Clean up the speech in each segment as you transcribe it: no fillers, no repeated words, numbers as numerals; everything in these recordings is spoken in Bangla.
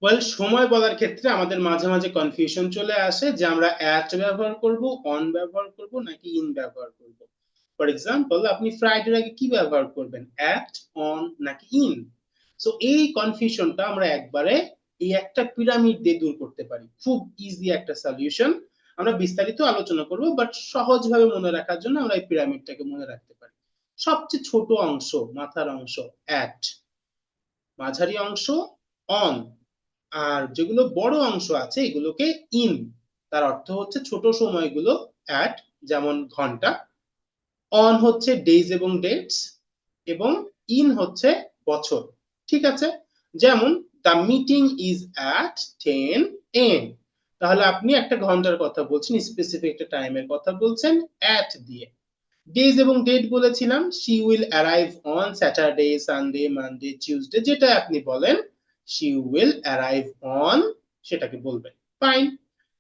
ওয়েল, সময় বলার ক্ষেত্রে আমাদের মাঝে মাঝে কনফিউশন চলে আসে যে আমরা অ্যাট ব্যবহার করব, অন ব্যবহার করব নাকি ইন ব্যবহার করব। ফর এক্সাম্পল, আপনি ফ্রাইডের আগে কি ব্যবহার করবেন, অ্যাট, অন নাকি ইন? সো এই কনফিউশনটা আমরা একবারে এই একটা পিরামিড দিয়ে দূর করতে পারি। খুব ইজি একটা সলিউশন। আমরা বিস্তারিত আলোচনা করব, বাট সহজভাবে মনে রাখার জন্য আমরা এই পিরামিডটাকে মনে রাখতে পারি। সবচেয়ে ছোট অংশ, মাথার অংশ অ্যাট, মাঝারি অংশ অন, আর যেগুলো বড় অংশ আছে এগুলোকে ইন। তার অর্থ হচ্ছে ছোট সময়গুলো অ্যাট, যেমন ঘন্টা। অন হচ্ছে ডেজ এবং ডেটস, এবং ইন হচ্ছে বছর। ঠিক আছে? যেমন the meeting is at 10 AM। তাহলে আপনি একটা ঘন্টার কথা বলছেন, স্পেসিফিক একটা টাইমের কথা বলছেন অ্যাট দিয়ে। ডেজ এবং ডেট বলেছিলাম, she will arrive on Saturday, Sunday, Monday, Tuesday, যেটা আপনি বলেন শি উইল অ্যারাইভ অন, সেটাকে বলবেন। ফাইন।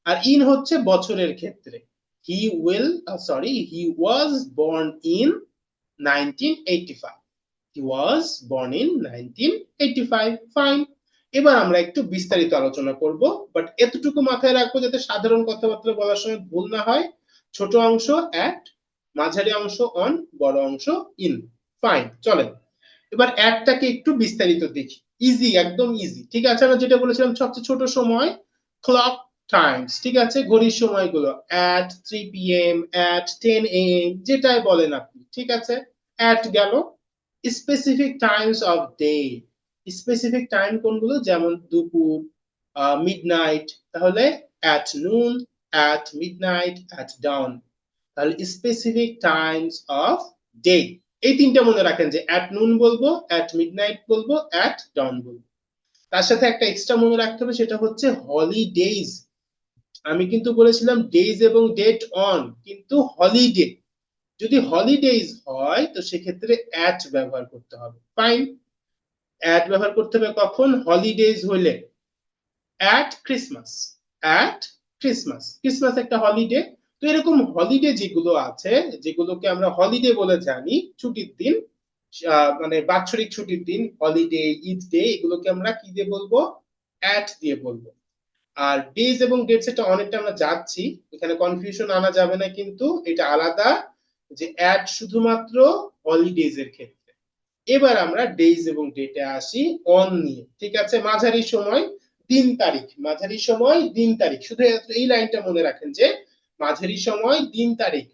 আর ইন হচ্ছে বছরের ক্ষেত্রে, he will, sorry, he was born in 1985। He was born in 1985। Fine. এবার আমরা একটু বিস্তারিত আলোচনা করব, বাট এতটুকু মাথায় রাখবো যাতে সাধারণ কথাবার্তা বলার সময় ভুল না হয়। ছোট অংশ অ্যাট, মাঝারি অংশ অন, বড় অংশ ইন। ফাইন, চলেন এবার অ্যাটটাকে একটু বিস্তারিত দেখি। ইজি, একদম ইজি। ঠিক আছে, আমরা যেটা বলেছিলাম সবচেয়ে ছোট সময়, ক্লক টাইমস। ঠিক আছে, ঘড়ির সময়গুলো অ্যাট 3 PM, অ্যাট 10 AM, যেটাই বলেন আপনি। ঠিক আছে, অ্যাট গেল। Specific times of day, specific time কোনগুলো, যেমন দুপুর, মিডনাইট, তাহলে at noon, at midnight, at dawn. তাহলে স্পেসিফিক টাইমস অফ ডে, এই তিনটা মনে রাখেন যে অ্যাট নুন বলবো, অ্যাট মিডনাইট বলবো, অ্যাট ডাউন বলবো। তার সাথে একটা এক্সট্রা মনে রাখতে হবে, সেটা হচ্ছে হলিডেজ। আমি কিন্তু বলেছিলাম ডেজ এবং ডেট অন, কিন্তু হলিডে, যদি হলিডেজ হয় তো সেক্ষেত্রে অ্যাট ব্যবহার করতে হবে। ফাইন। অ্যাট ব্যবহার করতে হবে কখন, হলিডেজ হলে। At Christmas, at Christmas, Christmas একটা হলিডে। তো এরকম হলিডে যেগুলো আছে, যেগুলোকে আমরা হলিডে বলে জানি, ছুটির দিন, মানে বাৎসরিক ছুটির দিন, হলিডে, ঈদ ডে, এগুলোকে আমরা কি দিয়ে বলবো, অ্যাট দিয়ে বলবো। আর ডেজ এবং ডেটস, এটা অনেকটা আমরা যাচ্ছি, এখানে কনফিউশন আনা যাবে না, কিন্তু এটা আলাদা, যে অ্যাট শুধুমাত্র হলিডেজ এর ক্ষেত্রে। এবার আমরা ডেজ এবং ডেটে আসি অন নিয়ে। ঠিক আছে, মাঝারি সময়, দিন তারিখ, মাঝারি সময় দিন তারিখ, শুধু এই লাইনটা মনে রাখেন যে মাঝারি সময় দিন তারিখ।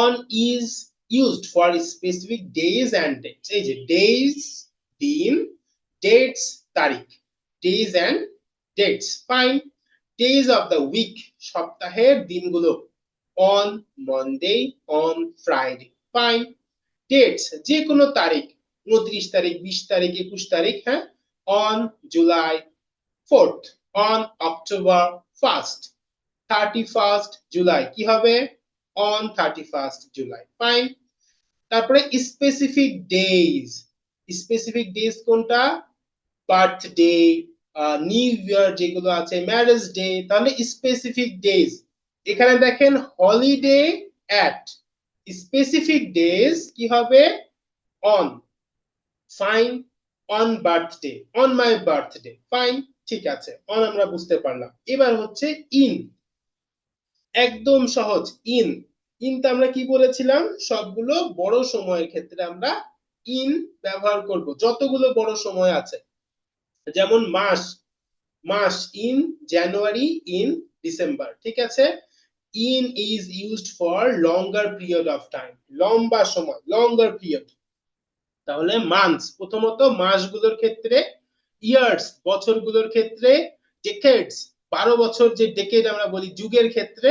On is used for specific days and dates. এই যে ডেজ দিন, ডেটস তারিখ, days and dates. Fine. Days of the week, সপ্তাহের দিনগুলো, on Monday, on Friday. Fine. Dates, যে কোনো তারিখ, 29 তারিখ, 20 তারিখ, 21 তারিখ, হ্যাঁ। On July 4th, on October 1st, 31st July, কি হবে, অন 31st জুলাই। ফাইন। তারপরে স্পেসিফিক ডেজ, স্পেসিফিক ডেজ কোনটা, বার্থডে, নিউ ইয়ার যেগুলো আছে, ম্যারেজ ডে, তাহলে স্পেসিফিক ডেজ। এখানে দেখেন হলিডে অ্যাট, স্পেসিফিক ডেজ কি হবে, on. Fine. On birthday, on my birthday. Fine. ঠিক আছে, অন আমরা বুঝতে পারলাম। এবার হচ্ছে ইন, একদম সহজ। ইন, ইনটা আমরা কি বলেছিলাম, সবগুলো বড় সময়ের ক্ষেত্রে আমরা ইন ব্যবহার করব, যতগুলো বড় সময় আছে। যেমন মাস, মাস ইন জানুয়ারি, ইন ডিসেম্বর। ঠিক আছে, in is used for longer period of time, লম্বা সময়, লঙ্গার পিরিয়ড। তাহলে মান্থস প্রথমত মাসগুলোর ক্ষেত্রে, ইয়ার্স বছরগুলোর ক্ষেত্রে, ডেকেডস 12 বছর যে ডেকেড আমরা বলি যুগের ক্ষেত্রে,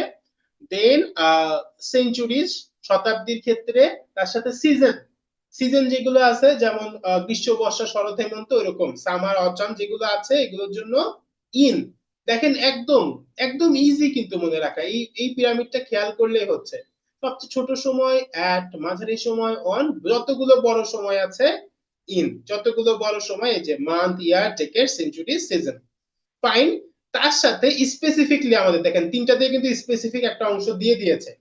দেন সেঞ্চুরিজ শতাব্দীর ক্ষেত্রে। তার সাথে সিজন, সিজন যেগুলো আছে, যেমন গ্রীষ্ম, বর্ষা, শরৎ, হেমন্ত, এরকম সামার, অচাম যেগুলো আছে, এগুলোর জন্য ইন। দেখেন একদম একদম ইজি কিন্তু মনে রাখা, এই পিরামিডটা খেয়াল করলেই হচ্ছে। সবচেয়ে ছোট সময় অ্যাট, মাঝারি সময় অন, যতগুলো বড় সময় আছে ইন, যতগুলো বড় সময়, এই যে মান্থ, ইয়ার, ডেকেড, সেঞ্চুরি, সিজন। ফাইন। তার সাথে স্পেসিফিকলি আমাদের দেখেন তিনটাতে কিন্তু স্পেসিফিক একটা অংশ দিয়ে দিয়েছে,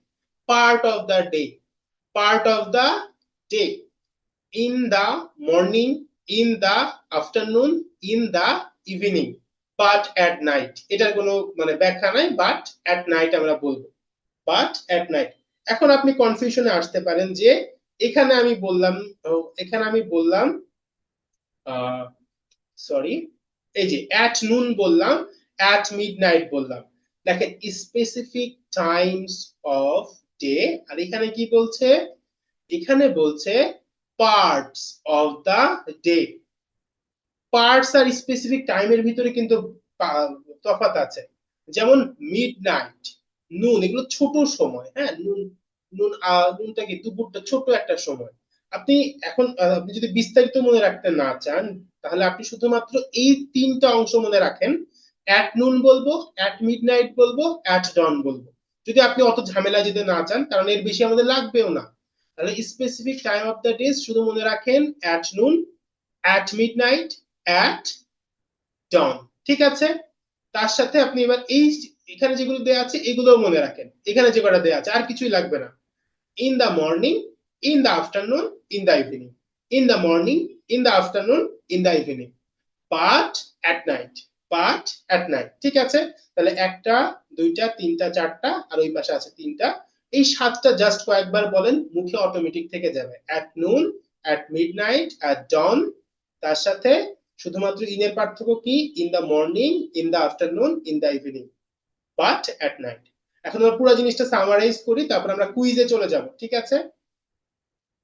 part of the day, part of the day, in the morning, in the afternoon, in the evening, but at night, এটার কোনো মানে ব্যাখ্যা নাই, বাট অ্যাট নাইট আমরা বলবো, বাট অ্যাট নাইট। এখন আপনি কনফিউশনে আসতে পারেন যে এখানে আমি বললাম, সরি, এই যে অ্যাট নুন বললাম, অ্যাট মিডনাইট বললাম, দেখেন স্পেসিফিক টাইমস অফ ডে, আর এখানে কি বলছে, এখানে বলছে parts of the day. Parts আর স্পেসিফিক টাইমের ভিতরে কিন্তু তফাৎ আছে। যেমন মিডনাইট, নুন, এগুলো ছোট সময়, হ্যাঁ, নুন, নুনটা কি দুপুরটা ছোট একটা সময়। আপনি এখন আপনি যদি বিস্তারিত মনে রাখতে না চান, তাহলে আপনি শুধুমাত্র এই তিনটা অংশ মনে রাখেন, অ্যাট নুন বলবো, অ্যাট মিডনাইট বলবো, অ্যাট ডন বলবো। যদি আপনি অত ঝামেলা যেতে না চান, কারণ এর বেশি আমাদের লাগবেও না, তাহলে specific time of the day শুধু মনে রাখেন at noon, at midnight, at dawn. ঠিক আছে, তার সাথে আপনি এবার এই এখানে যেগুলো দেয়া আছে এগুলোও মনে রাখেন, এখানে যে কটা দেয়া আছে আর কিছুই লাগবে না। In the morning, in the afternoon, in the evening, in the morning, in the afternoon, in the evening, but at night, but at night. ঠিক আছে, তাহলে একটা, দুইটা, তিনটা, চারটা, আর ওই পাশে আছে তিনটা। এই সাতটা জাস্ট কয়েকবার বলেন, মুখে অটোমেটিক থেকে যাবে। At noon, at midnight, at dawn, তার সাথে শুধুমাত্র ইনের পার্থক্য কি, in the morning, in the afternoon, in the evening, but at night. এখন আমরা পুরো জিনিসটা সামারাইজ করি, তারপর আমরা কুইজে চলে যাব। ঠিক আছে,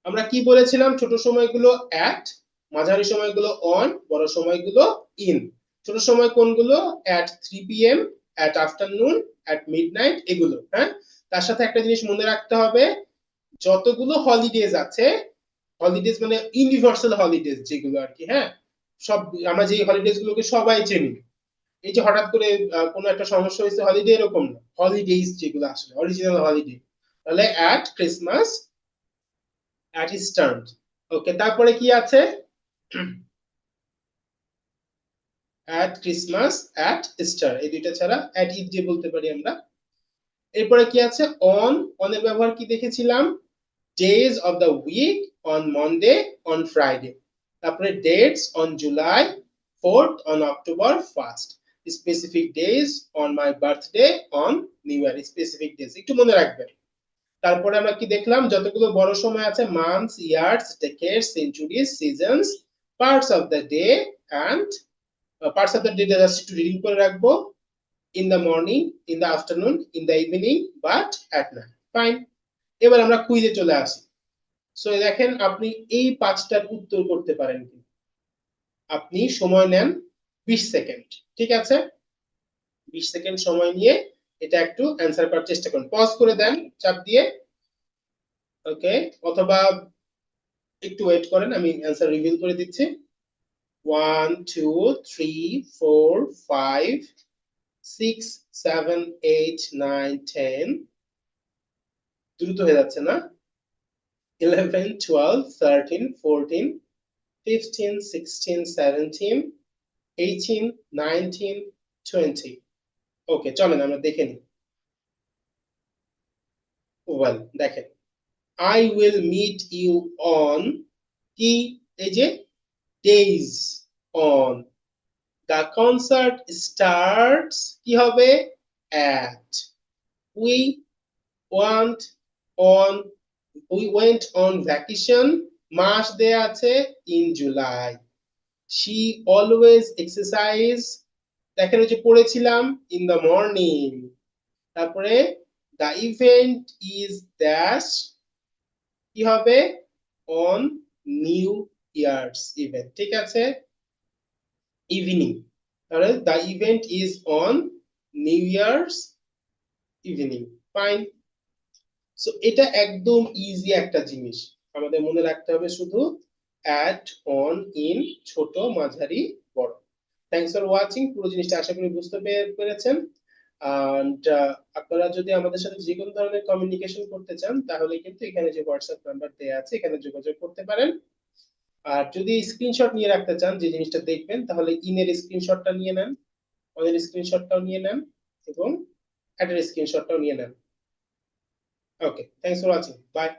আমরা কি বলেছিলাম, ছোট সময়গুলো অ্যাট, মাঝারি সময়গুলো অন, বড় সময়গুলো ইন। ছোট সময় কোনগুলো, at 3 PM, at afternoon, at midnight, এগুলো। হ্যাঁ, তার সাথে একটা জিনিস মনে রাখতে হবে, যতগুলো হলিডেজ আছে, হলিডেজ মানে ইউনিভার্সাল হলিডেজ যেগুলো আর কি, হ্যাঁ, সব আমরা যে হলিডেজ গুলোকে সবাই চিনি, এই যে হঠাৎ করে কোনো একটা সমস্যা হয়েছে হলিডে, এরকম না, হলিডেজ যেগুলো আসলে অরিজিনাল হলিডে, তাহলে অ্যাট ক্রিসমাস, অ্যাট ইস্টার। ওকে, তারপরে কি আছে, অ্যাট ক্রিসমাস, অ্যাট ইস্টার, এই দুইটা ছাড়া অ্যাট ঈদ যে বলতে পারি আমরা। এরপরে কি আছে, অন, অনের ব্যবহার কি দেখেছিলাম, days of the week, on Monday, on Friday. তারপরে dates, on July 4th, on October 1st, specific days, on my birthday, on New Year, specific days একটু মনে রাখবেন। তারপরে আমরা কি দেখলাম, যতগুলো বড় সময় আছে, months, years, decades, centuries, seasons, parts of the day, and parts of the day just একটু রিডিং করে রাখবো, in the morning, in the afternoon, in the evening, but at night. Fine, এবার আমরা কুইজে চলে আসি। সো দেখেন, আপনি এই পাঁচটার উত্তর করতে পারেন কি, আপনি সময় নেন 20 সেকেন্ড। ঠিক আছে, 20 সেকেন্ড সময় নিয়ে এটা একটু অ্যান্সার করার চেষ্টা করুন, পজ করে দেন চাপ দিয়ে, ওকে, অথবা একটু ওয়েট করেন, আমি অ্যান্সার রিভিল করে দিচ্ছি। 1 2 3 4 5 6 7 8 9 10, দ্রুত হয়ে যাচ্ছে না, 11 12 13 14 15 16 17 18 19 20। ওকে, চলেন আমরা দেখে নিই। ওয়েল, দেখেন, I will meet you on, কি, এই যে days, on, the concert starts, কি হবে, at, we want, on, we went on vacation, মাস দেয়া আছে in July, she always exercise, দেখেন ওই যে পড়েছিলাম, ইন দ্য মর্নিং। তারপরে দ্য ইভেন্ট ইজ ড্যাশ, কি হবে, অন নিউ ইয়ার্স ইভেন্ট। ঠিক আছে, ইভিনিং, তাহলে the event is on new years evening. Fine, so এটা একদম ইজি একটা জিনিস, আমাদের মনে রাখতে হবে শুধু অ্যাট, অন, ইন, ছোট, মাঝারি, বড়। থ্যাংকস ফর ওয়াচিং, পুরো জিনিসটা আশা করি বুঝতে পেরেছেন। and আপনারা যদি আমাদের সাথে যে কোনো ধরনের কমিউনিকেশন করতে চান, তাহলে কিন্তু এখানে যে হোয়াটসঅ্যাপ নাম্বার দেয়া আছে, এখানে যোগাযোগ করতে পারেন। আর যদি স্ক্রিনশট নিয়ে রাখতে চান যে জিনিসটা দেখবেন, তাহলে ইনের স্ক্রিনশটটা নিয়ে নেন, অনের স্ক্রিনশটটাও নিয়ে নেন, এবং অ্যাডের স্ক্রিনশটটাও নিয়ে নেন। ওকে, থ্যাংকস ফর ওয়াচিং, বাই।